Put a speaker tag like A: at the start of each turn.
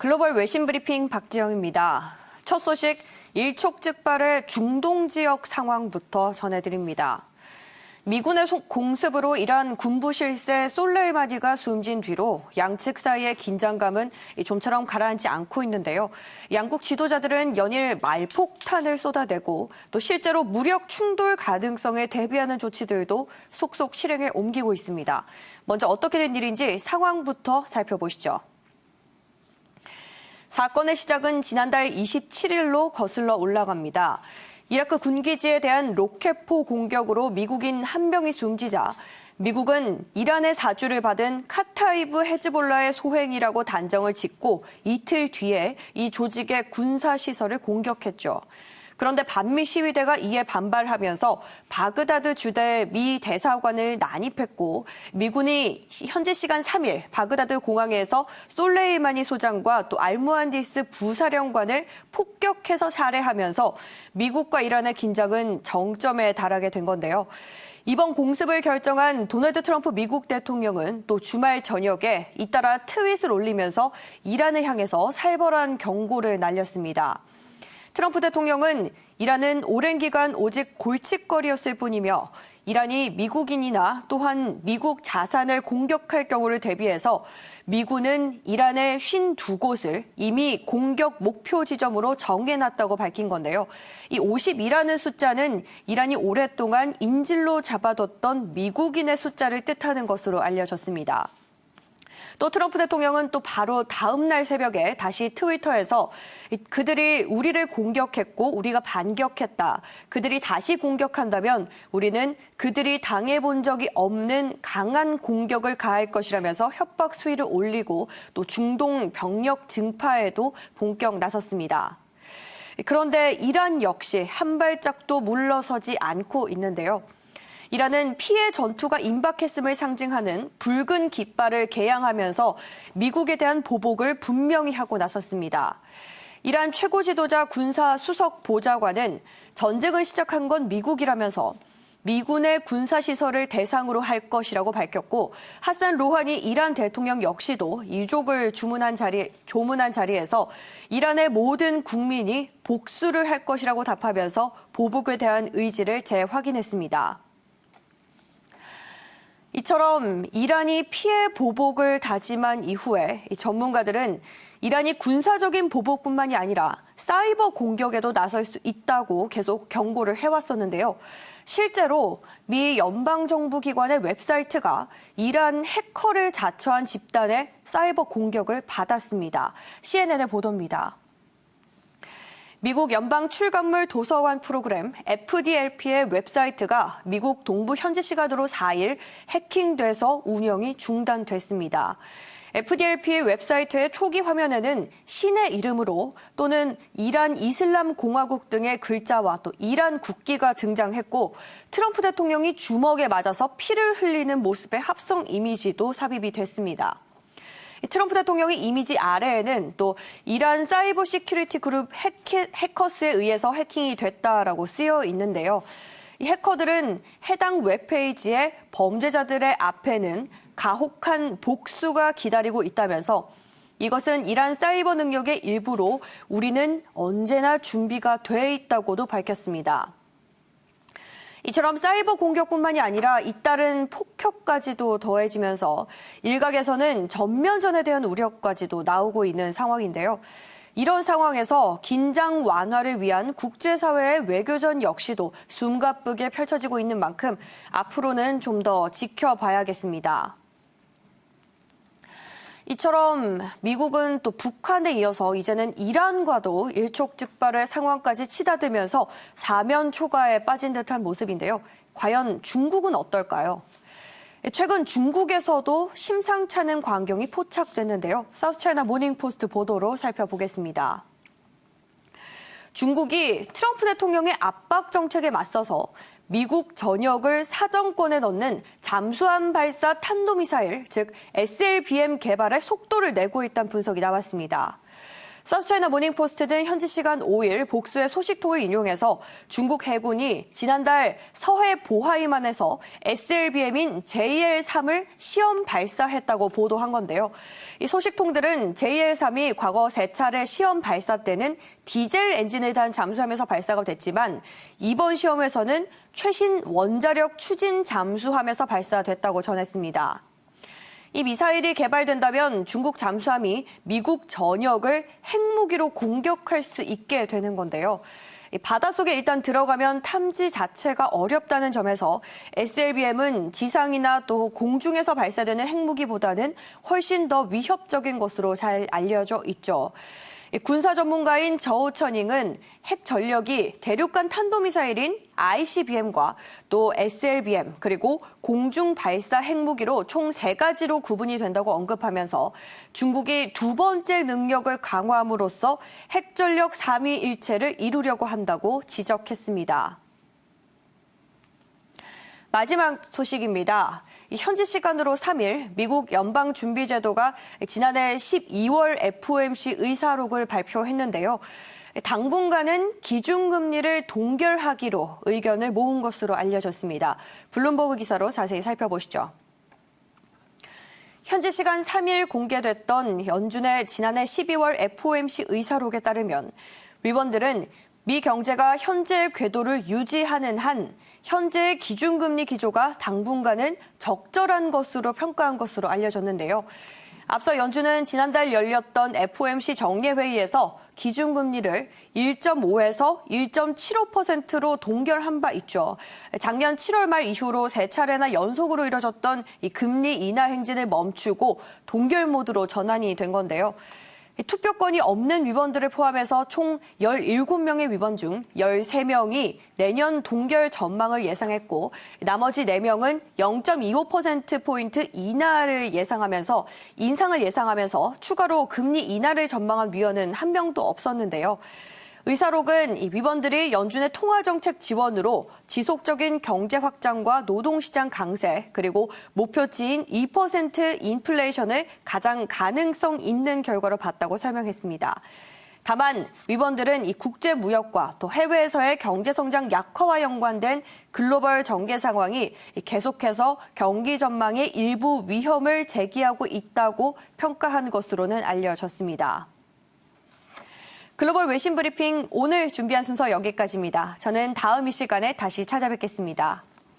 A: 글로벌 외신 브리핑 박지영입니다. 첫 소식, 일촉즉발의 중동 지역 상황부터 전해드립니다. 미군의 공습으로 이란 군부 실세 솔레이마니가 숨진 뒤로 양측 사이의 긴장감은 좀처럼 가라앉지 않고 있는데요. 양국 지도자들은 연일 말폭탄을 쏟아내고 또 실제로 무력 충돌 가능성에 대비하는 조치들도 속속 실행에 옮기고 있습니다. 먼저 어떻게 된 일인지 상황부터 살펴보시죠. 사건의 시작은 지난달 27일로 거슬러 올라갑니다. 이라크 군기지에 대한 로켓포 공격으로 미국인 한 명이 숨지자 미국은 이란의 사주를 받은 카타이브 헤즈볼라의 소행이라고 단정을 짓고 이틀 뒤에 이 조직의 군사시설을 공격했죠. 그런데 반미 시위대가 이에 반발하면서 바그다드 주대 미 대사관을 난입했고 미군이 현지 시간 3일 바그다드 공항에서 솔레이마니 소장과 또 알무한디스 부사령관을 폭격해서 살해하면서 미국과 이란의 긴장은 정점에 달하게 된 건데요. 이번 공습을 결정한 도널드 트럼프 미국 대통령은 또 주말 저녁에 잇따라 트윗을 올리면서 이란을 향해서 살벌한 경고를 날렸습니다. 트럼프 대통령은 이란은 오랜 기간 오직 골칫거리였을 뿐이며 이란이 미국인이나 또한 미국 자산을 공격할 경우를 대비해서 미군은 이란의 52곳을 이미 공격 목표 지점으로 정해놨다고 밝힌 건데요. 이 50이라는 숫자는 이란이 오랫동안 인질로 잡아뒀던 미국인의 숫자를 뜻하는 것으로 알려졌습니다. 또 트럼프 대통령은 또 바로 다음 날 새벽에 다시 트위터에서 그들이 우리를 공격했고 우리가 반격했다. 그들이 다시 공격한다면 우리는 그들이 당해본 적이 없는 강한 공격을 가할 것이라면서 협박 수위를 올리고 또 중동 병력 증파에도 본격 나섰습니다. 그런데 이란 역시 한 발짝도 물러서지 않고 있는데요. 이란은 피해 전투가 임박했음을 상징하는 붉은 깃발을 개양하면서 미국에 대한 보복을 분명히 하고 나섰습니다. 이란 최고 지도자 군사 수석 보좌관은 전쟁을 시작한 건 미국이라면서 미군의 군사시설을 대상으로 할 것이라고 밝혔고 하산 로하니 이란 대통령 역시도 유족을 조문한 자리에서 이란의 모든 국민이 복수를 할 것이라고 답하면서 보복에 대한 의지를 재확인했습니다. 이처럼 이란이 피해 보복을 다짐한 이후에 전문가들은 이란이 군사적인 보복뿐만이 아니라 사이버 공격에도 나설 수 있다고 계속 경고를 해왔었는데요. 실제로 미 연방정부기관의 웹사이트가 이란 해커를 자처한 집단의 사이버 공격을 받았습니다. CNN의 보도입니다. 미국 연방 출간물 도서관 프로그램 FDLP의 웹사이트가 미국 동부 현지 시간으로 4일 해킹돼서 운영이 중단됐습니다. FDLP의 웹사이트의 초기 화면에는 신의 이름으로 또는 이란 이슬람 공화국 등의 글자와 또 이란 국기가 등장했고 트럼프 대통령이 주먹에 맞아서 피를 흘리는 모습의 합성 이미지도 삽입이 됐습니다. 트럼프 대통령의 이미지 아래에는 또 이란 사이버 시큐리티 그룹 해커스에 의해서 해킹이 됐다라고 쓰여 있는데요. 이 해커들은 해당 웹페이지에 범죄자들의 앞에는 가혹한 복수가 기다리고 있다면서 이것은 이란 사이버 능력의 일부로 우리는 언제나 준비가 돼 있다고도 밝혔습니다. 이처럼 사이버 공격뿐만이 아니라 잇따른 폭격까지도 더해지면서 일각에서는 전면전에 대한 우려까지도 나오고 있는 상황인데요. 이런 상황에서 긴장 완화를 위한 국제사회의 외교전 역시도 숨가쁘게 펼쳐지고 있는 만큼 앞으로는 좀 더 지켜봐야겠습니다. 이처럼 미국은 또 북한에 이어서 이제는 이란과도 일촉즉발의 상황까지 치닫으면서 사면 초가에 빠진 듯한 모습인데요. 과연 중국은 어떨까요? 최근 중국에서도 심상찮은 광경이 포착됐는데요. 사우스차이나 모닝포스트 보도로 살펴보겠습니다. 중국이 트럼프 대통령의 압박 정책에 맞서서 미국 전역을 사정권에 넣는 잠수함 발사 탄도미사일, 즉 SLBM 개발에 속도를 내고 있다는 분석이 나왔습니다. 사우스차이나 모닝포스트는 현지 시간 5일 복수의 소식통을 인용해서 중국 해군이 지난달 서해 보하이만에서 SLBM인 JL-3을 시험 발사했다고 보도한 건데요. 이 소식통들은 JL-3이 과거 3차례 시험 발사 때는 디젤 엔진을 단 잠수함에서 발사가 됐지만 이번 시험에서는 최신 원자력 추진 잠수함에서 발사됐다고 전했습니다. 이 미사일이 개발된다면 중국 잠수함이 미국 전역을 핵무기로 공격할 수 있게 되는 건데요. 바닷속에 일단 들어가면 탐지 자체가 어렵다는 점에서 SLBM은 지상이나 또 공중에서 발사되는 핵무기보다는 훨씬 더 위협적인 것으로 잘 알려져 있죠. 군사 전문가인 저우천잉은 핵 전력이 대륙간 탄도미사일인 ICBM과 또 SLBM 그리고 공중 발사 핵무기로 총 3가지로 구분이 된다고 언급하면서 중국이 두 번째 능력을 강화함으로써 핵 전력 3위일체를 이루려고 한다고 지적했습니다. 마지막 소식입니다. 현지 시간으로 3일 미국 연방준비제도가 지난해 12월 FOMC 의사록을 발표했는데요. 당분간은 기준금리를 동결하기로 의견을 모은 것으로 알려졌습니다. 블룸버그 기사로 자세히 살펴보시죠. 현지 시간 3일 공개됐던 연준의 지난해 12월 FOMC 의사록에 따르면 위원들은 미 경제가 현재의 궤도를 유지하는 한 현재의 기준금리 기조가 당분간은 적절한 것으로 평가한 것으로 알려졌는데요. 앞서 연준은 지난달 열렸던 FOMC 정례회의에서 기준금리를 1.5에서 1.75%로 동결한 바 있죠. 작년 7월 말 이후로 3차례나 연속으로 이뤄졌던 이 금리 인하 행진을 멈추고 동결 모드로 전환이 된 건데요. 투표권이 없는 위원들을 포함해서 총 17명의 위원 중 13명이 내년 동결 전망을 예상했고 나머지 4명은 0.25%포인트 인상을 예상하면서 추가로 금리 인하를 전망한 위원은 한 명도 없었는데요. 의사록은 이 위원들이 연준의 통화정책 지원으로 지속적인 경제 확장과 노동시장 강세 그리고 목표치인 2% 인플레이션을 가장 가능성 있는 결과로 봤다고 설명했습니다. 다만 위원들은 이 국제 무역과 또 해외에서의 경제 성장 약화와 연관된 글로벌 전개 상황이 계속해서 경기 전망에 일부 위험을 제기하고 있다고 평가한 것으로는 알려졌습니다. 글로벌 외신 브리핑 오늘 준비한 순서 여기까지입니다. 저는 다음 이 시간에 다시 찾아뵙겠습니다.